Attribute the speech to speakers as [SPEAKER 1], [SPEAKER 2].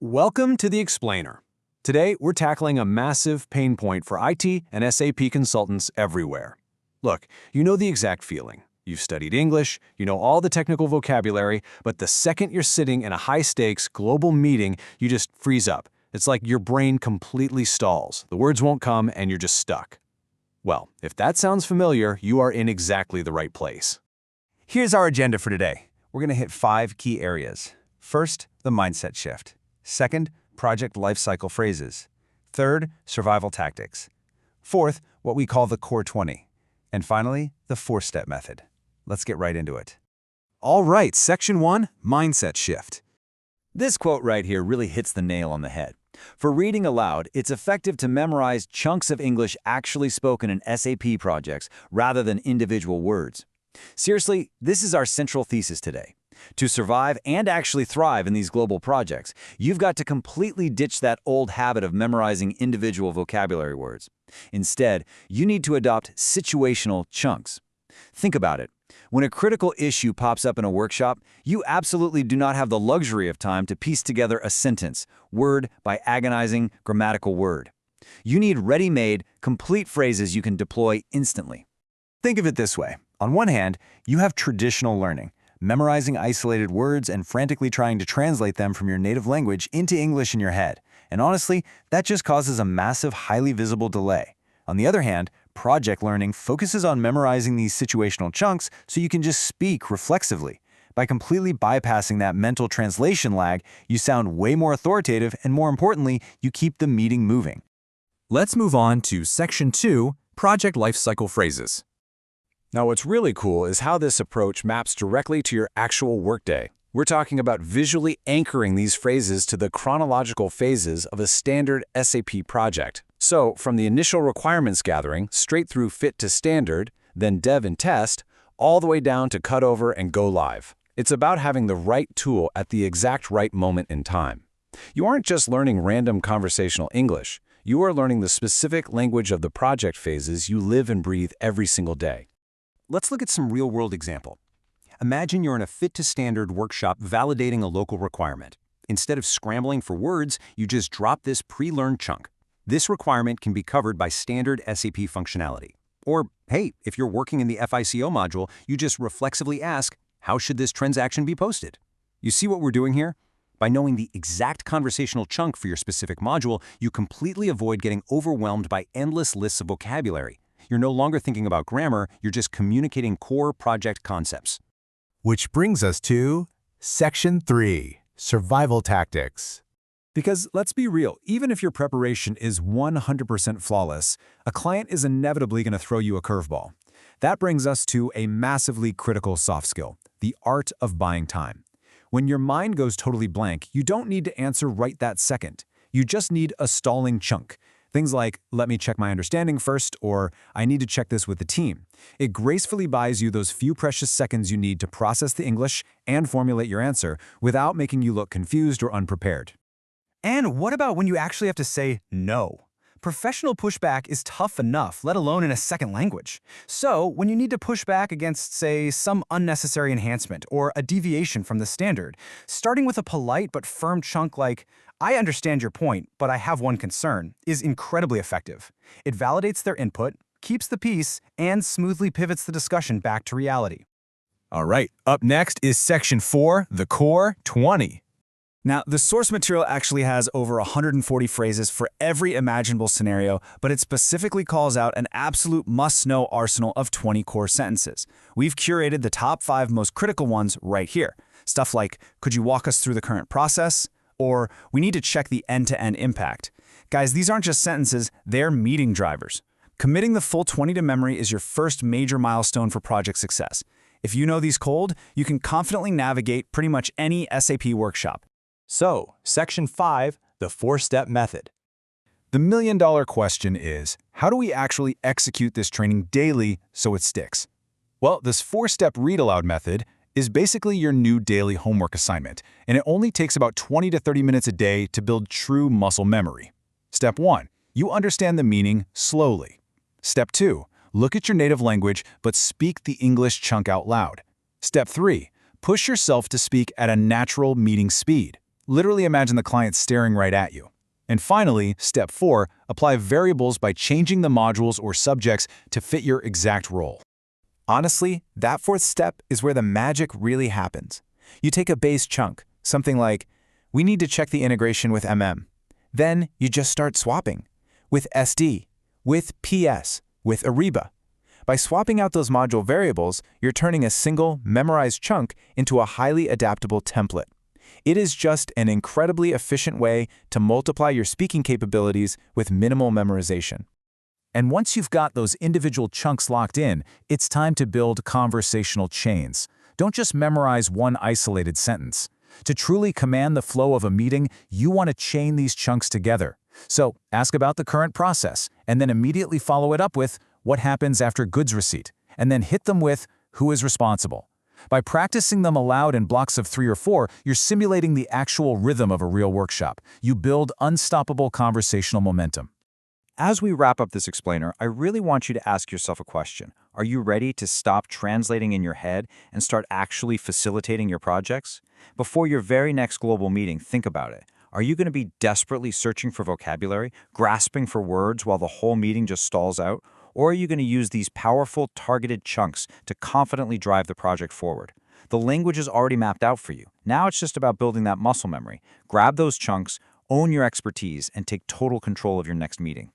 [SPEAKER 1] Welcome to The Explainer. Today, we're tackling a massive pain point for IT and SAP consultants everywhere. Look, you know the exact feeling. You've studied English, you know all the technical vocabulary, but the second you're sitting in a high-stakes global meeting, you just freeze up. It's like your brain completely stalls. The words won't come and you're just stuck. Well, if that sounds familiar, you are in exactly the right place.
[SPEAKER 2] Here's our agenda for today. We're going to hit 5 key areas. First, the mindset shift. Second, project lifecycle phrases. Third, survival tactics. Fourth, what we call the core 20. And finally, the 4-step method. Let's get right into it.
[SPEAKER 1] All right, Section 1, Mindset Shift.
[SPEAKER 3] This quote right here really hits the nail on the head. For reading aloud, it's effective to memorize chunks of English actually spoken in SAP projects rather than individual words. Seriously, this is our central thesis today. To survive and actually thrive in these global projects, you've got to completely ditch that old habit of memorizing individual vocabulary words. Instead, you need to adopt situational chunks. Think about it. When a critical issue pops up in a workshop, you absolutely do not have the luxury of time to piece together a sentence, word by agonizing grammatical word. You need ready-made, complete phrases you can deploy instantly.
[SPEAKER 2] Think of it this way. On one hand, you have traditional learning, memorizing isolated words and frantically trying to translate them from your native language into English in your head. And honestly, that just causes a massive, highly visible delay. On the other hand, project learning focuses on memorizing these situational chunks so you can just speak reflexively. By completely bypassing that mental translation lag, you sound way more authoritative and, more importantly, you keep the meeting moving.
[SPEAKER 1] Let's move on to Section 2, Project Lifecycle Phrases. Now, what's really cool is how this approach maps directly to your actual workday. We're talking about visually anchoring these phrases to the chronological phases of a standard SAP project. So, from the initial requirements gathering, straight through fit to standard, then dev and test, all the way down to cutover and go live. It's about having the right tool at the exact right moment in time. You aren't just learning random conversational English. You are learning the specific language of the project phases you live and breathe every single day.
[SPEAKER 2] Let's look at some real-world example. Imagine you're in a fit-to-standard workshop validating a local requirement. Instead of scrambling for words, you just drop this pre-learned chunk. This requirement can be covered by standard SAP functionality. Or, hey, if you're working in the FICO module, you just reflexively ask, how should this transaction be posted? You see what we're doing here? By knowing the exact conversational chunk for your specific module, you completely avoid getting overwhelmed by endless lists of vocabulary. You're no longer thinking about grammar, you're just communicating core project concepts.
[SPEAKER 4] Which brings us to Section 3, Survival Tactics.
[SPEAKER 1] Because let's be real, even if your preparation is 100% flawless, a client is inevitably going to throw you a curveball. That brings us to a massively critical soft skill, the art of buying time. When your mind goes totally blank, you don't need to answer right that second. You just need a stalling chunk. Things like, let me check my understanding first, or I need to check this with the team. It gracefully buys you those few precious seconds you need to process the English and formulate your answer without making you look confused or unprepared.
[SPEAKER 2] And what about when you actually have to say no? Professional pushback is tough enough, let alone in a second language. So, when you need to push back against, say, some unnecessary enhancement or a deviation from the standard, starting with a polite but firm chunk like, I understand your point, but I have one concern, is incredibly effective. It validates their input, keeps the peace, and smoothly pivots the discussion back to reality.
[SPEAKER 4] All right, up next is Section 4, the core 20.
[SPEAKER 2] Now, the source material actually has over 140 phrases for every imaginable scenario, but it specifically calls out an absolute must-know arsenal of 20 core sentences. We've curated the top 5 most critical ones right here. Stuff like, could you walk us through the current process? Or, we need to check the end-to-end impact. Guys, these aren't just sentences, they're meeting drivers. Committing the full 20 to memory is your first major milestone for project success. If you know these cold, you can confidently navigate pretty much any SAP workshop.
[SPEAKER 4] So, Section 5, the 4-step method. The million-dollar question is, how do we actually execute this training daily so it sticks? Well, this 4-step read-aloud method is basically your new daily homework assignment, and it only takes about 20 to 30 minutes a day to build true muscle memory. Step 1. You understand the meaning slowly. Step 2. Look at your native language, but speak the English chunk out loud. Step 3. Push yourself to speak at a natural meeting speed. Literally imagine the client staring right at you. And finally, step 4, apply variables by changing the modules or subjects to fit your exact role. Honestly, that fourth step is where the magic really happens. You take a base chunk, something like, we need to check the integration with Then you just start swapping. With SD, with PS, with Ariba. By swapping out those module variables, you're turning a single, memorized chunk into a highly adaptable template. It is just an incredibly efficient way to multiply your speaking capabilities with minimal memorization. And once you've got those individual chunks locked in, it's time to build conversational chains. Don't just memorize one isolated sentence. To truly command the flow of a meeting, you want to chain these chunks together. So ask about the current process, and then immediately follow it up with what happens after goods receipt, and then hit them with who is responsible. By practicing them aloud in blocks of 3 or 4, you're simulating the actual rhythm of a real workshop. You build unstoppable conversational momentum.
[SPEAKER 3] As we wrap up this explainer, I really want you to ask yourself a question. Are you ready to stop translating in your head and start actually facilitating your projects? Before your very next global meeting, think about it. Are you going to be desperately searching for vocabulary, grasping for words while the whole meeting just stalls out? Or are you going to use these powerful, targeted chunks to confidently drive the project forward? The language is already mapped out for you. Now it's just about building that muscle memory. Grab those chunks, own your expertise, and take total control of your next meeting.